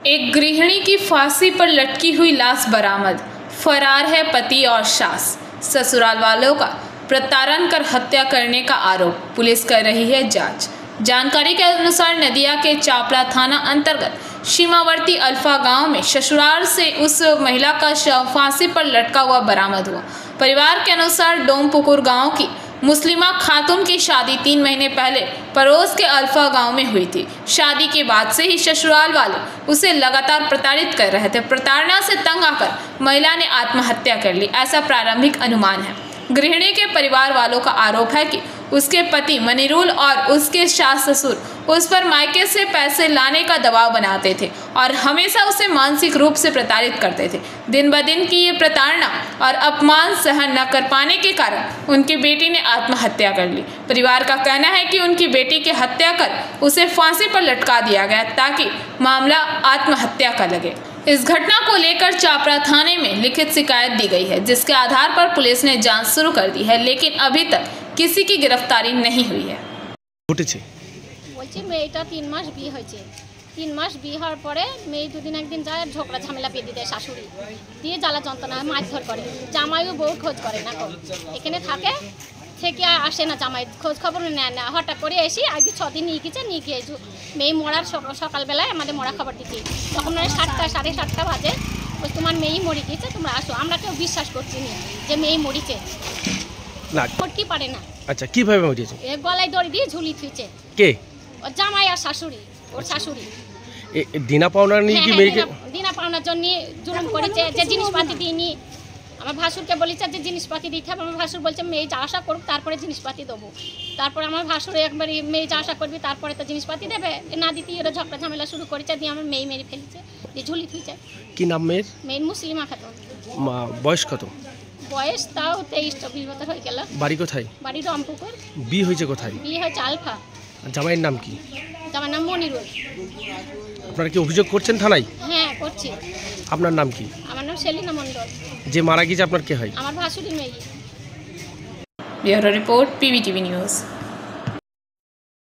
एक गृहिणी की फांसी पर लटकी हुई लाश बरामद। फरार है पति और सास। ससुराल वालों का प्रताड़न कर हत्या करने का आरोप। पुलिस कर रही है जांच। जानकारी के अनुसार नदिया के चापड़ा थाना अंतर्गत सीमावर्ती अल्फा गांव में ससुराल से उस महिला का शव फांसी पर लटका हुआ बरामद हुआ। परिवार के अनुसार डोमपुकुर गांव की मुस्लिमा खातून की शादी 3 महीने पहले पड़ोस के अल्फा गांव में हुई थी। शादी के बाद से ही ससुराल वाले उसे लगातार प्रताड़ित कर रहे थे। प्रताड़ना से तंग आकर महिला ने आत्महत्या कर ली, ऐसा प्रारंभिक अनुमान है। गृहिणी के परिवार वालों का आरोप है कि उसके पति मनिरुल और उसके सास ससुर उस पर मायके से पैसे लाने का दबाव बनाते थे और हमेशा उसे मानसिक रूप से प्रताड़ित करते थे। दिन ब दिन की ये प्रताड़ना और अपमान सहन न कर पाने के कारण उनकी बेटी ने आत्महत्या कर ली। परिवार का कहना है कि उनकी बेटी की हत्या कर उसे फांसी पर लटका दिया गया ताकि मामला आत्महत्या का लगे। इस घटना को लेकर चापड़ा थाने में लिखित शिकायत दी गई है, जिसके आधार पर पुलिस ने जांच शुरू कर दी है, लेकिन अभी तक किसी की गिरफ्तारी नहीं हुई है। মেয়েটা 3 মাস বিয়ে হয়েছে। 3 মাস বিয়ে হওয়ার পরে মেয়ে দুদিন একদিন যায় ঝগড়া ঝামেলা পেয়ে দেয় শাশুড়ি দিয়ে জ্বালা যন্ত্রণা মারধর করে। জামাইও বউ খোঁজ করে না, এখানে থাকে থেকে আসে না, জামাই খোঁজ খবর নেয় না। হঠাৎ করে এসে আজকে 6 দিন নিয়ে গিয়ে মেয়ে মরার সকালবেলায় আমাদের মরা খবর দিচ্ছি। তখন 7টা 7:30 বাজে ওই তোমার মেয়েই মরে গিয়েছে, তোমরা আসো। আমরা কেউ বিশ্বাস করছি না যে মেয়ে মরিছে না, করতে পারে না। আচ্ছা, কিভাবে মরেছে? গলায় দড়ি দিয়ে ঝুলি থুইছে। কে? ওর জামাই আর শাশুড়ি, ওর শাশুড়ি। দিনা পাওনার নিয়ে কি মেয়েকে দিনা পাওনার জন্য জুলুম করেছে, যে জিনিসপাতি দিইনি। আমার ভাসুরকে বলেছে যে জিনিসপাতি দিতে হবে। আমার ভাসুর বলছে মেয়ে যা আশা করুক তারপরে জিনিসপাতি দেবো। তারপরে আমার ভাসুর একবারে মেয়ে যা আশা করবি তারপরে তো জিনিসপাতি দেবে না, দিতে ওরা ঝগড়া ঝামেলা শুরু করেছে, দিয়ে আমার মেয়ে মেরে ফেলেছে, দিয়ে ঝুলি থুইছে। কি নাম মেয়ের? মেয়ের মুসলিমা খাতুন। বয়স কত? বয়স তাও 23-24 বছর হয়ে গেল। বাড়ি কোথায়? বাড়ি ডোমপুকুর। বিয়ে হয়েছে কোথায়? বিয়ে হয়েছে আলফা। জামাইয়ের নাম কি? জামাইয়ের নাম মনিরুল। আপনারা কি অভিযোগ করছেন থানায়? হ্যাঁ করছি। আপনার নাম কি? আমার নাম সেলিনা মন্ডল। যে মারা গিয়েছে আপনার কে হয়? আমার ভাসুরি মেয়ে। Bureau report, PVTV news.